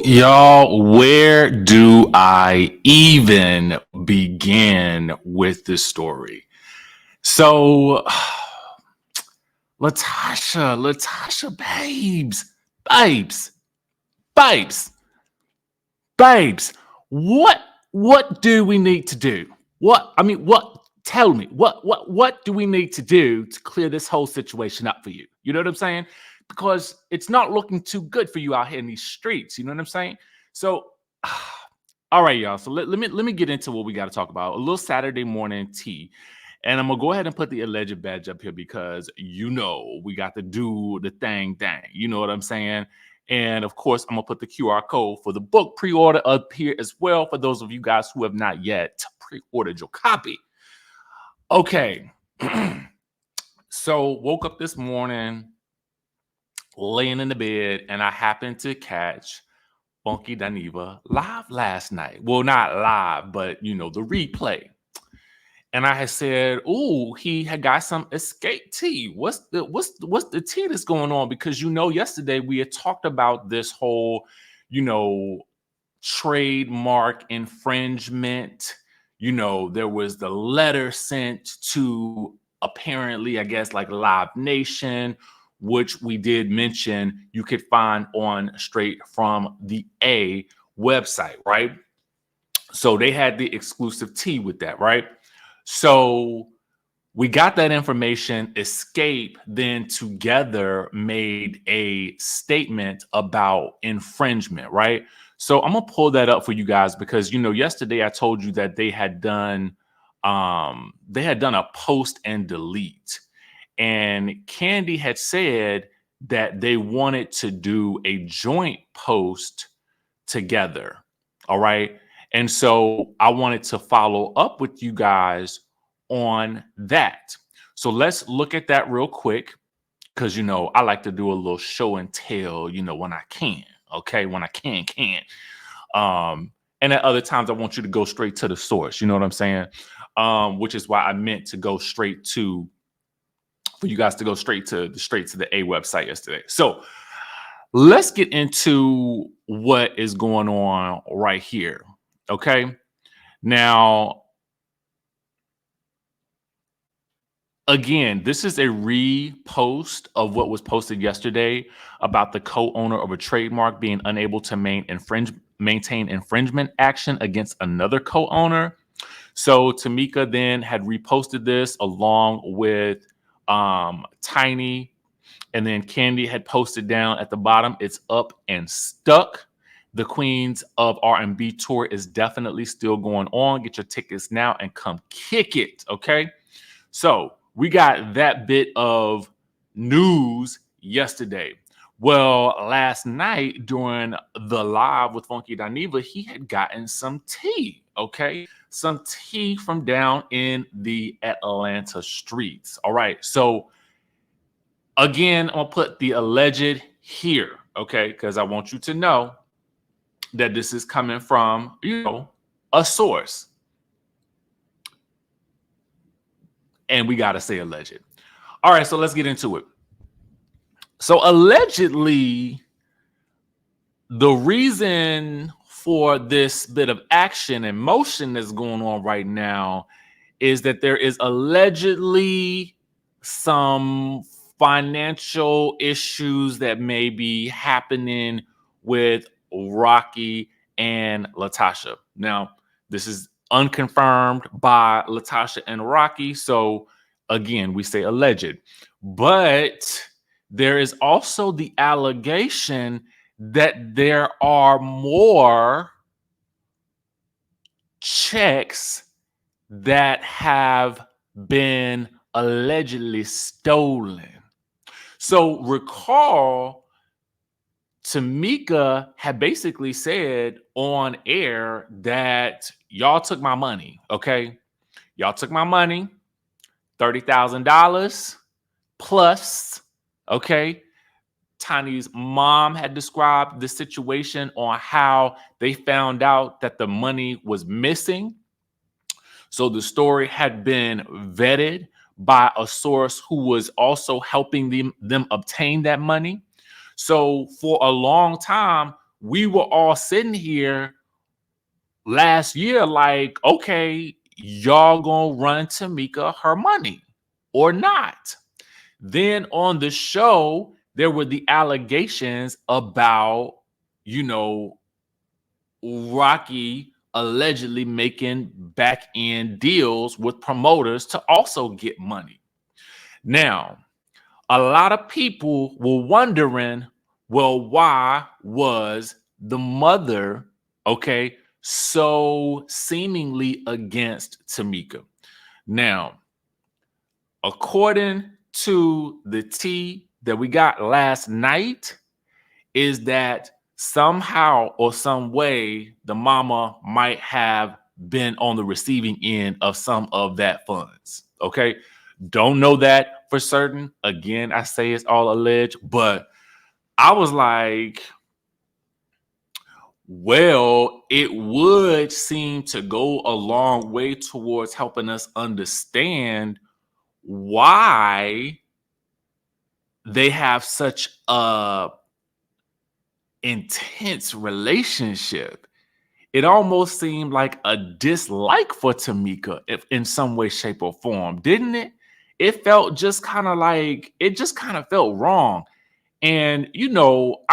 Y'all, where do I even begin with this story? So, Latasha, babes, babes, babes. What do we need to do? What? Tell me, what do we need to do to clear this whole situation up for you? You know what I'm saying? Because it's not looking too good for you out here in these streets. You know what I'm saying? So, all right, y'all. So let me get into what we got to talk about. A little Saturday morning tea. And I'm gonna go ahead and put the alleged badge up here because we got to do the thing. You know what I'm saying? And of course, I'm gonna put the QR code for the book pre-order up here as well for those of you guys who have not yet pre-ordered your copy. Okay. So woke up this morning, laying in the bed, and I happened to catch Funky Dineva live last night. Well, not live, but the replay. And I had said, "Ooh, he had got some Xscape tea. What's the tea that's going on?" Because yesterday we had talked about this whole, trademark infringement. There was the letter sent to apparently, I guess, like Live Nation, which we did mention you could find on straight from the A website, right? So they had the exclusive tea with that, right? So we got that information. Xscape then together made a statement about infringement, right? So I'm gonna pull that up for you guys because yesterday I told you that they had done a post and delete, and Candy had said that they wanted to do a joint post together. All right. And so I wanted to follow up with you guys on that. So let's look at that real quick because, I like to do a little show and tell, when I can. Okay. When I can. And at other times, I want you to go straight to the source. You know what I'm saying? Which is why I meant to go straight to for you guys to go straight to the A website yesterday. So let's get into what is going on right here. Okay. Now, again, this is a repost of what was posted yesterday about the co-owner of a trademark being unable to maintain infringement action against another co-owner. So Tamika then had reposted this along with Tiny, and then Candy had posted down at the bottom, "It's up and stuck. The Queens of R&B tour is definitely still going on. Get your tickets now and come kick it." Okay. So we got that bit of news yesterday. Well, last night during the live with Funky Dineva, he had gotten some tea. Okay. Some tea from down in the Atlanta streets. All right. So again, I'm going to put the alleged here. Okay. Because I want you to know that this is coming from, a source. And we got to say alleged. All right, so let's get into it. So allegedly, the reason for this bit of action and motion that's going on right now is that there is allegedly some financial issues that may be happening with Rocky and Latasha. Now, this is unconfirmed by Latasha and Rocky. So again, we say alleged. But there is also the allegation that there are more checks that have been allegedly stolen. So recall, Tamika had basically said on air that y'all took my money, okay? Y'all took my money, $30,000 plus, okay? Tiny's mom had described the situation on how they found out that the money was missing. So the story had been vetted by a source who was also helping them obtain that money. So for a long time, we were all sitting here last year like, okay, y'all gonna run Tamika her money or not? Then on the show, there were the allegations about, you know, Rocky allegedly making back end deals with promoters to also get money. Now, a lot of people were wondering, well, why was the mother, okay, so seemingly against Tamika? Now, according to the tea that we got last night, is that somehow or some way the mama might have been on the receiving end of some of that funds. Okay. Don't know that for certain. Again, I say it's all alleged, but I was like, well, it would seem to go a long way towards helping us understand why they have such a intense relationship. It almost seemed like a dislike for Tamika, if in some way, shape, or form, didn't it? It felt just kind of like it just kind of felt wrong. And you know,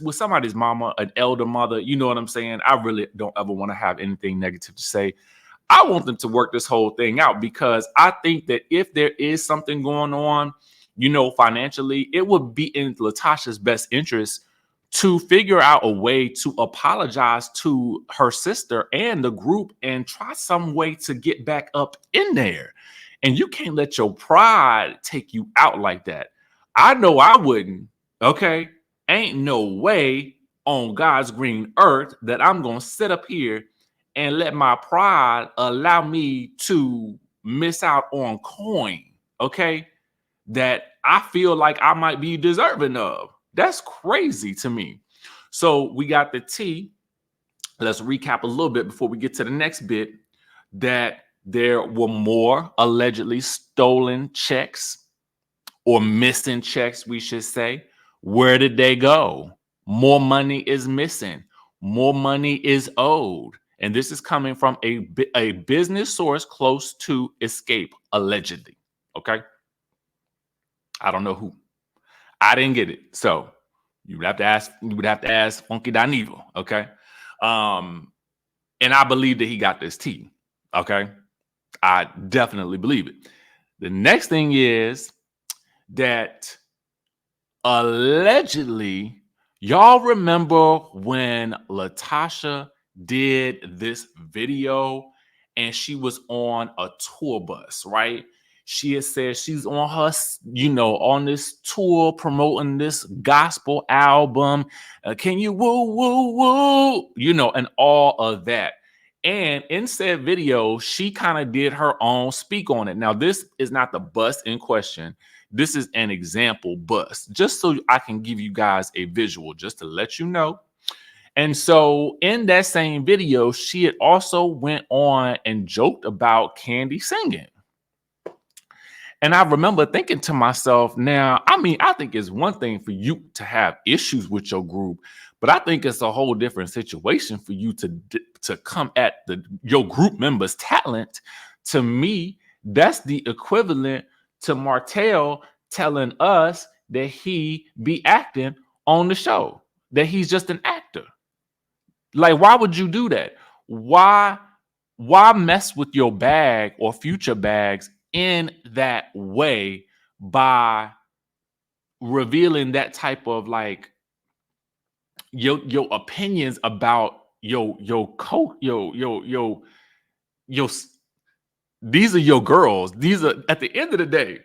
with somebody's mama, an elder mother, you know what I'm saying? I really don't ever want to have anything negative to say. I want them to work this whole thing out because I think that if there is something going on, you know, financially, it would be in Latasha's best interest to figure out a way to apologize to her sister and the group and try some way to get back up in there. And you can't let your pride take you out like that. I know I wouldn't. Okay. Ain't no way on God's green earth that I'm going to sit up here and let my pride allow me to miss out on coin. Okay. That I feel like I might be deserving of. That's crazy to me. So we got the T. Let's recap a little bit before we get to the next bit. That there were more allegedly stolen checks or missing checks, we should say. Where did they go? More money is missing. More money is owed. And this is coming from a business source close to Xscape, allegedly. Okay. I don't know who. I didn't get it. So you would have to ask Funky Dinevo. Okay. And I believe that he got this tea. Okay. I definitely believe it. The next thing is that allegedly, y'all remember when Latasha did this video and she was on a tour bus, right? She had said she's on her, you know, on this tour promoting this gospel album. Can you woo, woo, woo? You know, and all of that. And in said video, she kind of did her own speak on it. Now, this is not the bus in question. This is an example bus, just so I can give you guys a visual, just to let you know. And so in that same video, she had also went on and joked about Candy singing. And I remember thinking to myself, now, I mean, I think it's one thing for you to have issues with your group, but I think it's a whole different situation for you to come at your group members' talent. To me, that's the equivalent to Martell telling us that he be acting on the show, that he's just an actor. Like, why would you do that? Why mess with your bag or future bags in that way by revealing that type of like your opinions about your coat, your these are your girls. These are, at the end of the day,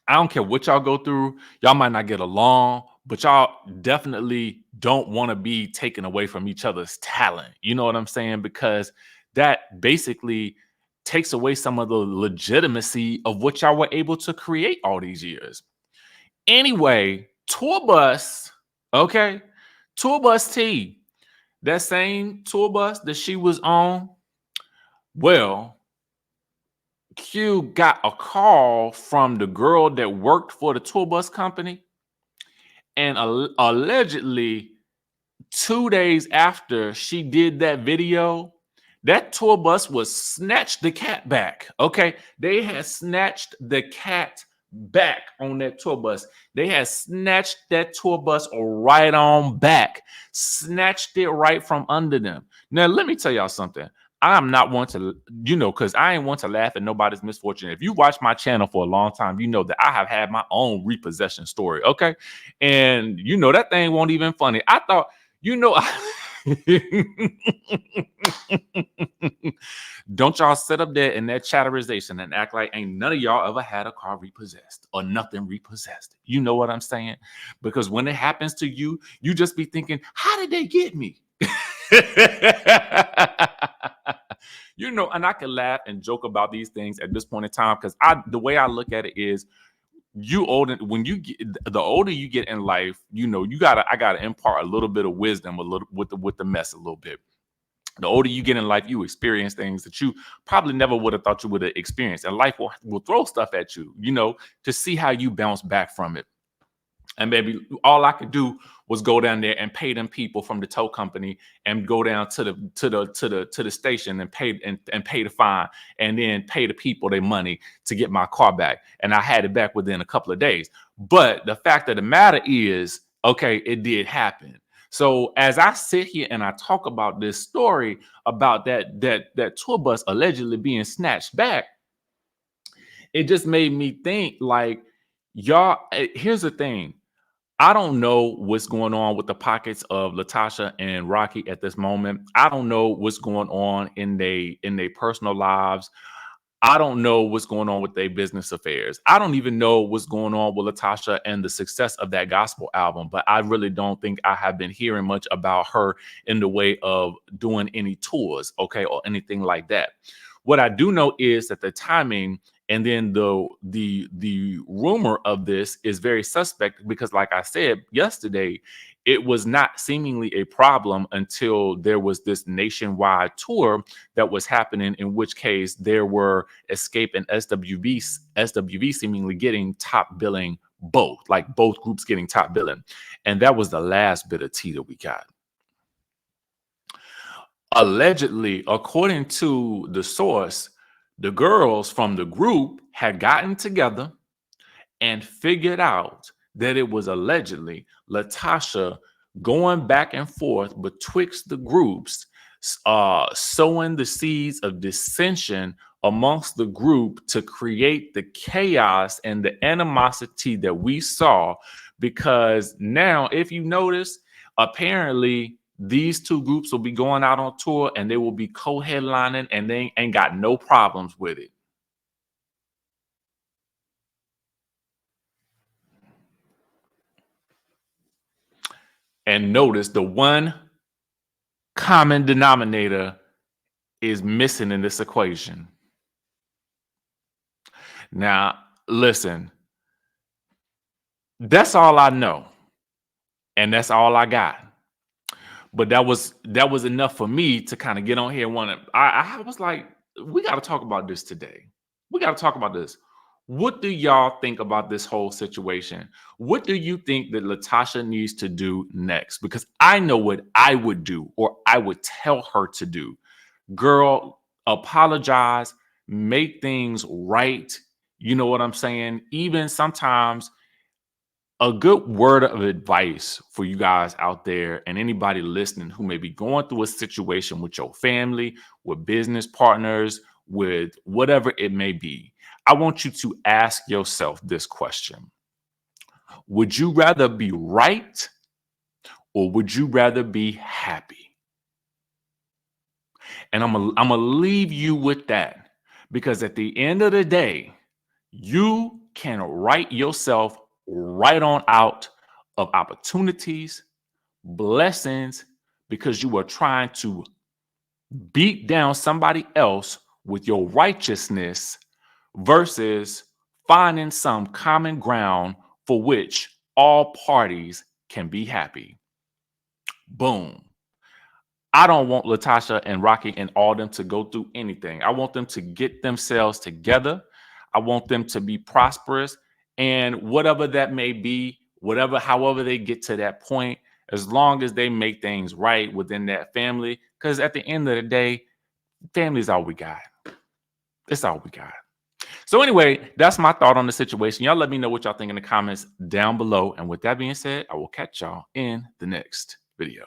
I don't care what y'all go through. Y'all might not get along, but y'all definitely don't want to be taken away from each other's talent. You know what I'm saying? Because that basically takes away some of the legitimacy of what y'all were able to create all these years. Anyway, tour bus, okay? Tour bus T, that same tour bus that she was on, well, Q got a call from the girl that worked for the tour bus company, And allegedly, 2 days after she did that video, that tour bus was snatched the cat back. Okay. They had snatched the cat back on that tour bus. They had snatched that tour bus right on back, snatched it right from under them. Now, let me tell y'all something. I'm not one to, because I ain't want to laugh at nobody's misfortune. If you watch my channel for a long time, you know that I have had my own repossession story. Okay. And that thing won't even funny. I thought, don't y'all sit up there in that chatterization and act like ain't none of y'all ever had a car repossessed or nothing repossessed. You know what I'm saying? Because when it happens to you, you just be thinking, how did they get me? And I can laugh and joke about these things at this point in time because the way I look at it is, when you get the older you get in life, I gotta impart a little bit of wisdom with the mess a little bit. The older you get in life, you experience things that you probably never would have thought you would have experienced, and life will throw stuff at you, to see how you bounce back from it. And maybe all I could do was go down there and pay them people from the tow company and go down to the station and pay the fine, and then pay the people their money to get my car back. And I had it back within a couple of days. But the fact of the matter is, okay, it did happen. So as I sit here and I talk about this story about that tour bus allegedly being snatched back, it just made me think, like, y'all, here's the thing. I don't know what's going on with the pockets of Latasha and Rocky at this moment. I don't know what's going on in their personal lives. I don't know what's going on with their business affairs. I don't even know what's going on with Latasha and the success of that gospel album. But I really don't think I have been hearing much about her in the way of doing any tours, okay, or anything like that. What I do know is that the timing and then the rumor of this is very suspect because, like I said yesterday, it was not seemingly a problem until there was this nationwide tour that was happening, in which case there were Xscape and SWV seemingly getting top billing, both groups getting top billing. And that was the last bit of tea that we got. Allegedly, according to the source, the girls from the group had gotten together and figured out that it was allegedly Latasha going back and forth betwixt the groups, sowing the seeds of dissension amongst the group to create the chaos and the animosity that we saw. Because now, if you notice, apparently these two groups will be going out on tour and they will be co-headlining, and they ain't got no problems with it. And notice the one common denominator is missing in this equation. Now, listen, that's all I know. And that's all I got. But that was enough for me to kind of get on here and I was like, we got to talk about this today. We got to talk about this. What do y'all think about this whole situation? What do you think that Latasha needs to do next? Because I know what I would do, or I would tell her to do. Girl, apologize, make things right. You know what I'm saying? Even sometimes a good word of advice for you guys out there and anybody listening who may be going through a situation with your family, with business partners, with whatever it may be. I want you to ask yourself this question. Would you rather be right, or would you rather be happy? And I'm gonna leave you with that, because at the end of the day, you can write yourself right on out of opportunities, blessings, because you are trying to beat down somebody else with your righteousness versus finding some common ground for which all parties can be happy. Boom. I don't want Latasha and Rocky and all them to go through anything. I want them to get themselves together. I want them to be prosperous. And whatever that may be, whatever, however they get to that point, as long as they make things right within that family. Because at the end of the day, family is all we got. It's all we got. So anyway, that's my thought on the situation. Y'all let me know what y'all think in the comments down below. And with that being said, I will catch y'all in the next video.